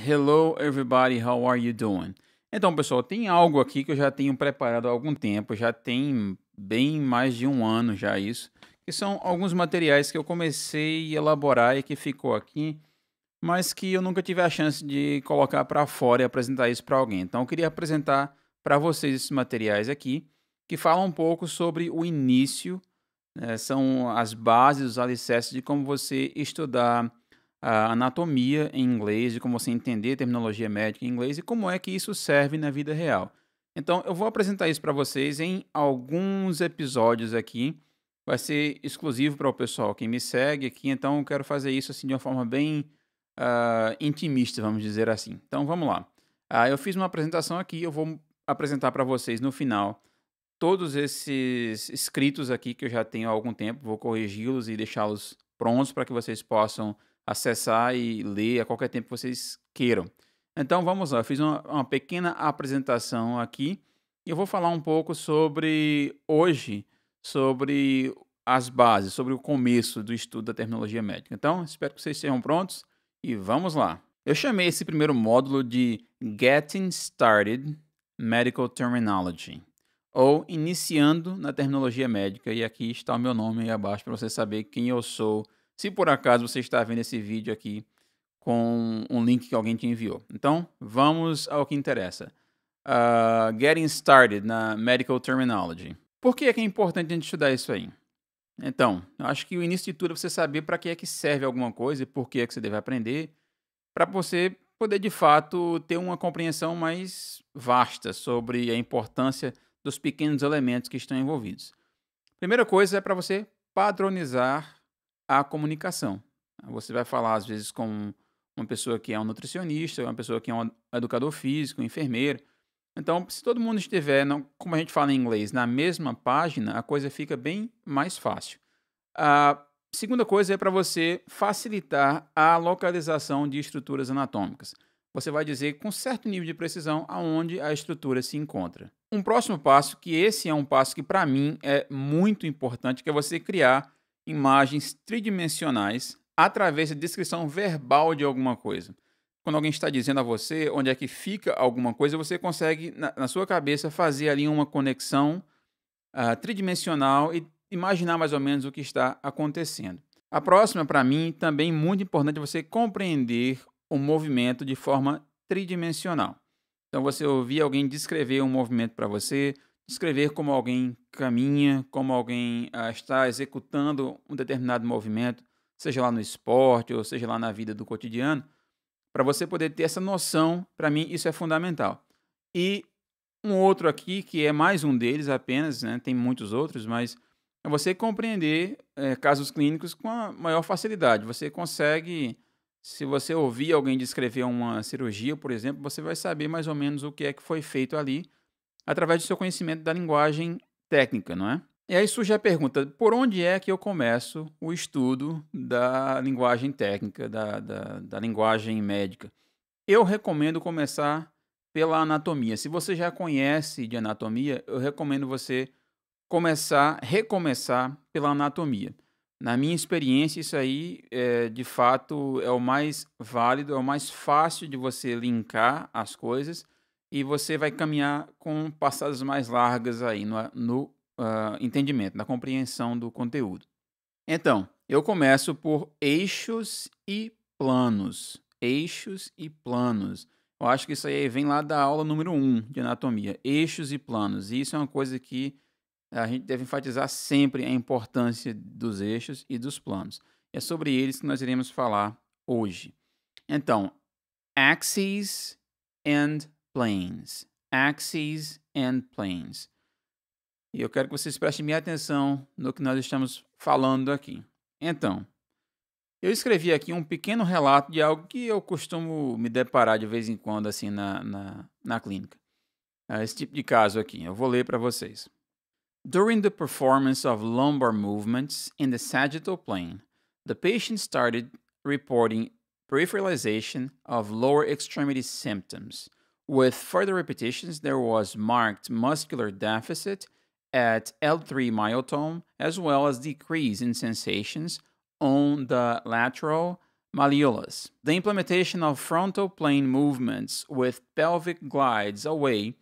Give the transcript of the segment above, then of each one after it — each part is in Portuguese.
Hello everybody, how are you doing? Então, pessoal, tem algo aqui que eu já tenho preparado há algum tempo, já tem bem mais de um ano já isso, que são alguns materiais que eu comecei a elaborar e que ficou aqui, mas que eu nunca tive a chance de colocar para fora e apresentar isso para alguém. Então, eu queria apresentar para vocês esses materiais aqui, que falam um pouco sobre o início, são as bases, os alicerces de como você estudar a anatomia em inglês, de como você entender terminologia médica em inglês e como é que isso serve na vida real. Então, eu vou apresentar isso para vocês em alguns episódios aqui. Vai ser exclusivo para o pessoal que me segue aqui, então eu quero fazer isso assim de uma forma bem intimista, vamos dizer assim. Então, vamos lá. Eu fiz uma apresentação aqui, eu vou apresentar para vocês no final todos esses escritos aqui que eu já tenho há algum tempo, vou corrigi-los e deixá-los prontos para que vocês possam acessar e ler a qualquer tempo que vocês queiram. Então vamos lá, eu fiz uma pequena apresentação aqui e eu vou falar um pouco sobre hoje, sobre as bases, sobre o começo do estudo da terminologia médica. Então, espero que vocês estejam prontos e vamos lá. Eu chamei esse primeiro módulo de Getting Started Medical Terminology, ou iniciando na terminologia médica, e aqui está o meu nome aí abaixo para você saber quem eu sou, se por acaso você está vendo esse vídeo aqui com um link que alguém te enviou. Então, vamos ao que interessa. Getting started na medical terminology. Por que é importante a gente estudar isso aí? Então, eu acho que o início de tudo é você saber para que é que serve alguma coisa e por que é que você deve aprender, para você poder de fato ter uma compreensão mais vasta sobre a importância dos pequenos elementos que estão envolvidos. Primeira coisa é para você padronizar a comunicação. Você vai falar às vezes com uma pessoa que é um nutricionista, uma pessoa que é um educador físico, um enfermeiro. Então, se todo mundo estiver, como a gente fala em inglês, na mesma página, a coisa fica bem mais fácil. A segunda coisa é para você facilitar a localização de estruturas anatômicas. Você vai dizer com certo nível de precisão aonde a estrutura se encontra. Um próximo passo, que esse é um passo que para mim é muito importante, que é você criar imagens tridimensionais através da descrição verbal de alguma coisa. Quando alguém está dizendo a você onde é que fica alguma coisa, você consegue, na sua cabeça, fazer ali uma conexão tridimensional e imaginar mais ou menos o que está acontecendo. A próxima, para mim, também muito importante é você compreender o movimento de forma tridimensional. Então, você ouvir alguém descrever um movimento para você, descrever como alguém caminha, como alguém está executando um determinado movimento, seja lá no esporte ou seja lá na vida do cotidiano, para você poder ter essa noção, para mim, isso é fundamental. E um outro aqui, que é mais um deles apenas, né, tem muitos outros, mas é você compreender casos clínicos com a maior facilidade. Você consegue, se você ouvir alguém descrever uma cirurgia, por exemplo, você vai saber mais ou menos o que é que foi feito ali, através do seu conhecimento da linguagem técnica, não é? E aí surge a pergunta, por onde é que eu começo o estudo da linguagem técnica, da linguagem médica? Eu recomendo começar pela anatomia. Se você já conhece de anatomia, eu recomendo você recomeçar pela anatomia. Na minha experiência, isso aí, de fato, é o mais válido, é o mais fácil de você linkar as coisas e você vai caminhar com passadas mais largas aí no entendimento, na compreensão do conteúdo. Então, eu começo por eixos e planos. Eixos e planos. Eu acho que isso aí vem lá da aula número 1 de anatomia. Eixos e planos. E isso é uma coisa que a gente deve enfatizar sempre a importância dos eixos e dos planos. É sobre eles que nós iremos falar hoje. Então, axes and planes. Axes and planes. E eu quero que vocês prestem minha atenção no que nós estamos falando aqui. Então, eu escrevi aqui um pequeno relato de algo que eu costumo me deparar de vez em quando assim na clínica. Esse tipo de caso aqui, eu vou ler para vocês. During the performance of lumbar movements in the sagittal plane, the patient started reporting peripheralization of lower extremity symptoms. With further repetitions, there was marked muscular deficit at L3 myotome, as well as decrease in sensations on the lateral malleolus. The implementation of frontal plane movements with pelvic glides away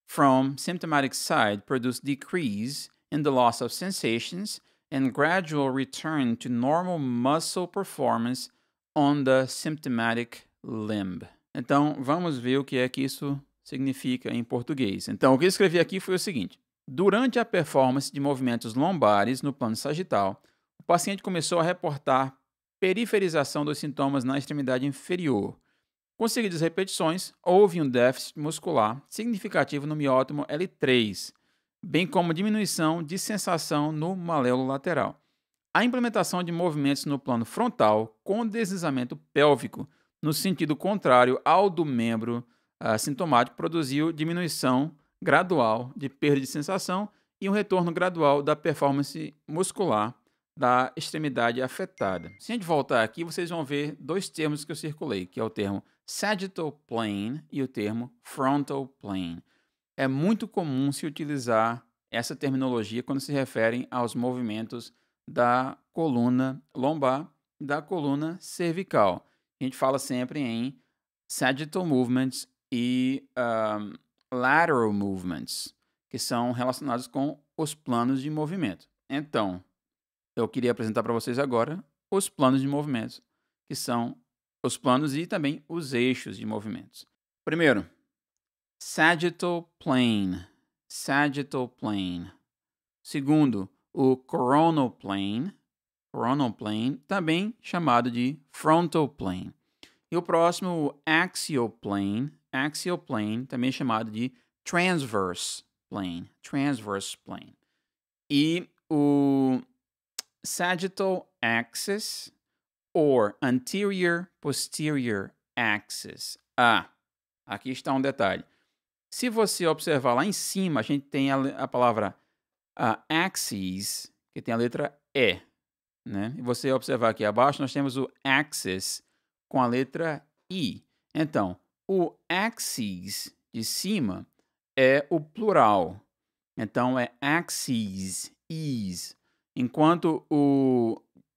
from symptomatic side produce decrease in the loss of sensations and gradual return to normal muscle performance on the symptomatic limb. Então, vamos ver o que é que isso significa em português. Então, o que eu escrevi aqui foi o seguinte: durante a performance de movimentos lombares no plano sagital, o paciente começou a reportar periferização dos sintomas na extremidade inferior. Com seguidas repetições, houve um déficit muscular significativo no miótomo L3, bem como diminuição de sensação no maléolo lateral. A implementação de movimentos no plano frontal com deslizamento pélvico no sentido contrário ao do membro sintomático produziu diminuição gradual de perda de sensação e um retorno gradual da performance muscular da extremidade afetada. Se a gente voltar aqui, vocês vão ver dois termos que eu circulei, que é o termo sagittal plane e o termo frontal plane. É muito comum se utilizar essa terminologia quando se referem aos movimentos da coluna lombar e da coluna cervical. A gente fala sempre em sagittal movements e lateral movements, que são relacionados com os planos de movimento. Então, eu queria apresentar para vocês agora os planos de movimentos, que são os planos e também os eixos de movimentos. Primeiro, sagittal plane. Sagittal plane. Segundo, o coronal plane, também chamado de frontal plane. E o próximo, o axial plane, também chamado de transverse plane, E o sagittal axis or anterior posterior axis. Aqui está um detalhe. Se você observar lá em cima, a gente tem a palavra axis, que tem a letra E, né? E você observar aqui abaixo, nós temos o axis com a letra I. Então, o axis de cima é o plural. Então, é axes, is. Enquanto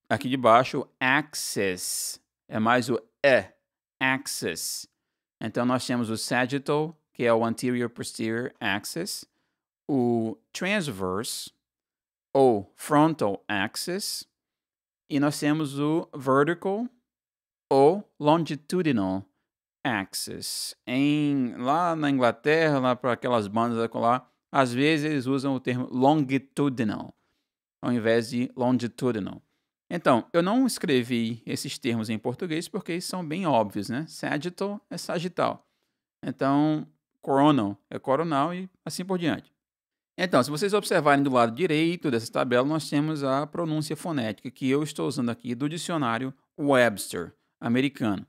aqui de baixo, axis, é mais o E, axis. Então, nós temos o sagittal, que é o anterior posterior axis, o transverse, ou frontal axis, e nós temos o vertical, ou longitudinal axis. Lá na Inglaterra, lá para aquelas bandas lá, às vezes eles usam o termo longitudinal, ao invés de longitudinal. Então, eu não escrevi esses termos em português porque são bem óbvios, né? Sagittal é sagital. Então, coronal é coronal e assim por diante. Então, se vocês observarem do lado direito dessa tabela, nós temos a pronúncia fonética que eu estou usando aqui do dicionário Webster americano.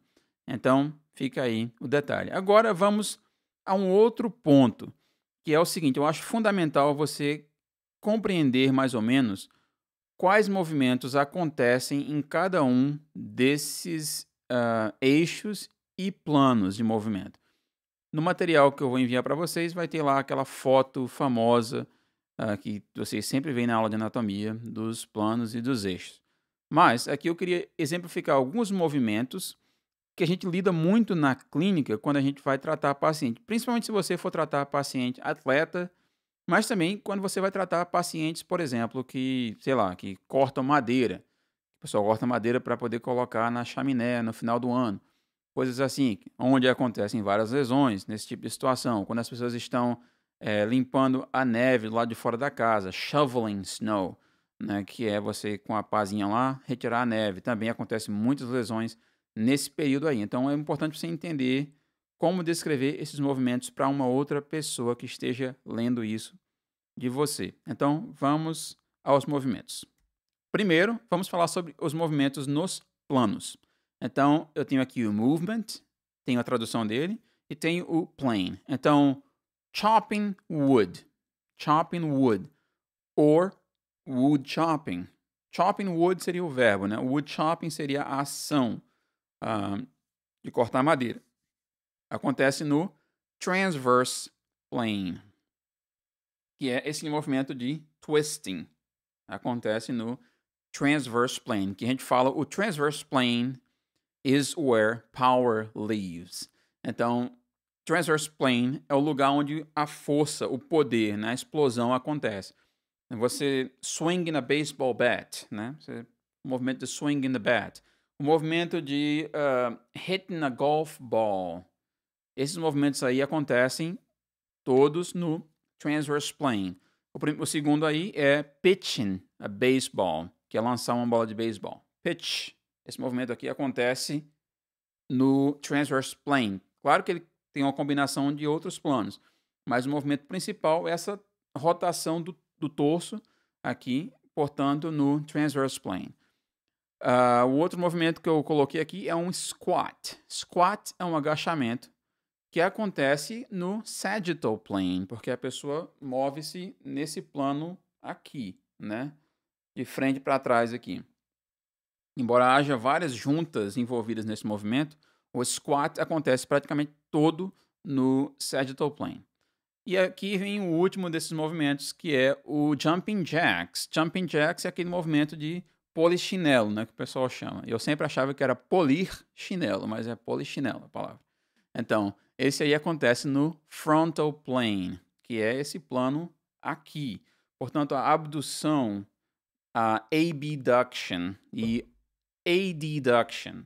Então, fica aí o detalhe. Agora, vamos a um outro ponto, que é o seguinte: eu acho fundamental você compreender mais ou menos quais movimentos acontecem em cada um desses eixos e planos de movimento. No material que eu vou enviar para vocês, vai ter lá aquela foto famosa que vocês sempre veem na aula de anatomia dos planos e dos eixos. Mas aqui eu queria exemplificar alguns movimentos que a gente lida muito na clínica quando a gente vai tratar paciente, principalmente se você for tratar paciente atleta, mas também quando você vai tratar pacientes, por exemplo, que cortam madeira. O pessoal corta madeira para poder colocar na chaminé no final do ano. Coisas assim, onde acontecem várias lesões nesse tipo de situação. Quando as pessoas estão limpando a neve do lado de fora da casa, shoveling snow, né, que é você com a pazinha lá retirar a neve. Também acontecem muitas lesões nesse período aí. Então é importante você entender como descrever esses movimentos para uma outra pessoa que esteja lendo isso de você. Então vamos aos movimentos. Primeiro, vamos falar sobre os movimentos nos planos. Então, eu tenho aqui o movement, tenho a tradução dele, e tenho o plane. Então, chopping wood, or wood chopping. Chopping wood seria o verbo, né? Wood chopping seria a ação de cortar madeira. Acontece no transverse plane, que é esse movimento de twisting. Acontece no transverse plane, que a gente fala o transverse plane is where power lives. Então, transverse plane é o lugar onde a força, o poder, né, a explosão acontece. Você swing in a baseball bat, né? O movimento de swing in the bat. O movimento de hitting a golf ball. Esses movimentos aí acontecem todos no transverse plane. O segundo aí é pitching a baseball, que é lançar uma bola de beisebol. Pitch. Esse movimento aqui acontece no transverse plane. Claro que ele tem uma combinação de outros planos, mas o movimento principal é essa rotação do torso aqui, portanto, no transverse plane. O outro movimento que eu coloquei aqui é um squat. Squat é um agachamento que acontece no sagittal plane, porque a pessoa move-se nesse plano aqui, né? De frente para trás aqui. Embora haja várias juntas envolvidas nesse movimento, o squat acontece praticamente todo no sagittal plane. E aqui vem o último desses movimentos, que é o jumping jacks. Jumping jacks é aquele movimento de polichinelo, né, que o pessoal chama. Eu sempre achava que era polir chinelo, mas é polichinelo a palavra. Então, esse aí acontece no frontal plane, que é esse plano aqui. Portanto, a abdução, a abduction e adduction,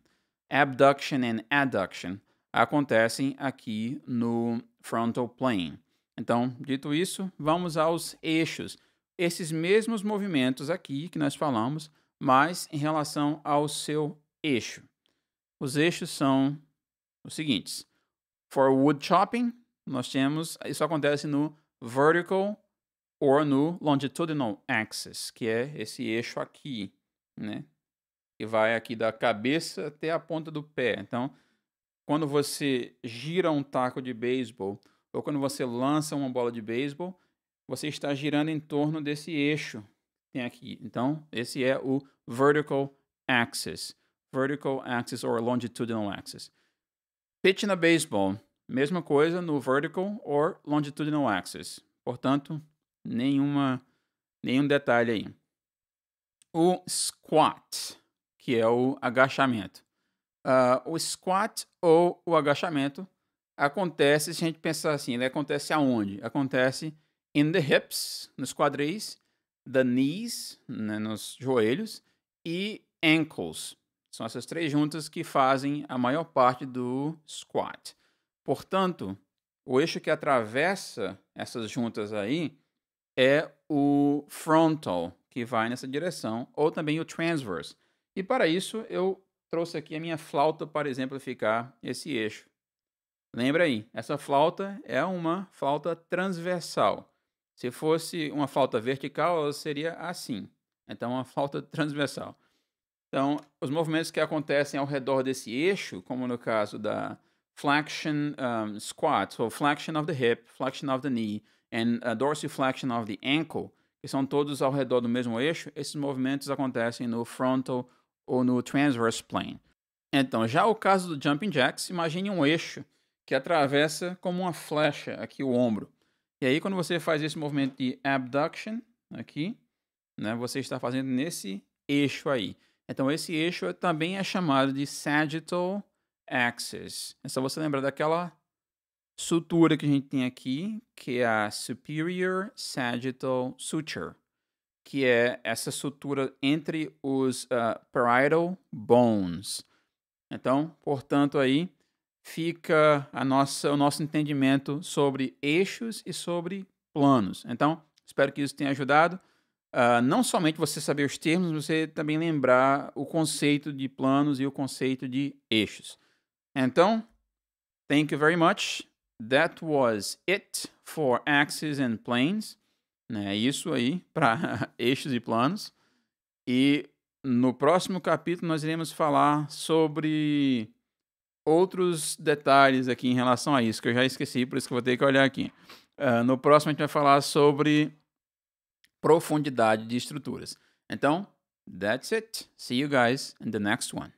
abduction and adduction acontecem aqui no frontal plane. Então, dito isso, vamos aos eixos. Esses mesmos movimentos aqui que nós falamos, mas em relação ao seu eixo. Os eixos são os seguintes. For wood chopping, nós temos, isso acontece no vertical ou no longitudinal axis, que é esse eixo aqui, né? Que vai aqui da cabeça até a ponta do pé. Então, quando você gira um taco de beisebol ou quando você lança uma bola de beisebol, você está girando em torno desse eixo que tem aqui. Então, esse é o vertical axis. Vertical axis or longitudinal axis. Pitch na baseball, mesma coisa no vertical or longitudinal axis. Portanto, nenhum detalhe aí. O squat, que é o agachamento. O squat ou o agachamento acontece, se a gente pensar assim, ele acontece aonde? Acontece in the hips, nos quadris, the knees, né, nos joelhos, e ankles. São essas três juntas que fazem a maior parte do squat. Portanto, o eixo que atravessa essas juntas aí é o frontal, que vai nessa direção, ou também o transverse. E para isso, eu trouxe aqui a minha flauta para exemplificar esse eixo. Lembra aí, essa flauta é uma flauta transversal. Se fosse uma flauta vertical, ela seria assim. Então, uma flauta transversal. Então, os movimentos que acontecem ao redor desse eixo, como no caso da flexion squat, so flexion of the hip, flexion of the knee, and dorsiflexion of the ankle, que são todos ao redor do mesmo eixo, esses movimentos acontecem no frontal ou no transverse plane. Então, já o caso do jumping jacks, imagine um eixo que atravessa como uma flecha aqui o ombro. E aí, quando você faz esse movimento de abduction aqui, né, você está fazendo nesse eixo aí. Então, esse eixo também é chamado de sagittal axis. É só você lembrar daquela sutura que a gente tem aqui, que é a superior sagittal suture, que é essa sutura entre os parietal bones. Então, portanto, aí fica o nosso entendimento sobre eixos e sobre planos. Então, espero que isso tenha ajudado. Não somente você saber os termos, você também lembrar o conceito de planos e o conceito de eixos. Então, thank you very much. That was it for axes and planes. É isso aí para eixos e planos. E no próximo capítulo nós iremos falar sobre outros detalhes aqui em relação a isso, que eu já esqueci, por isso que eu vou ter que olhar aqui. No próximo a gente vai falar sobre profundidade de estruturas. Então, that's it. See you guys in the next one.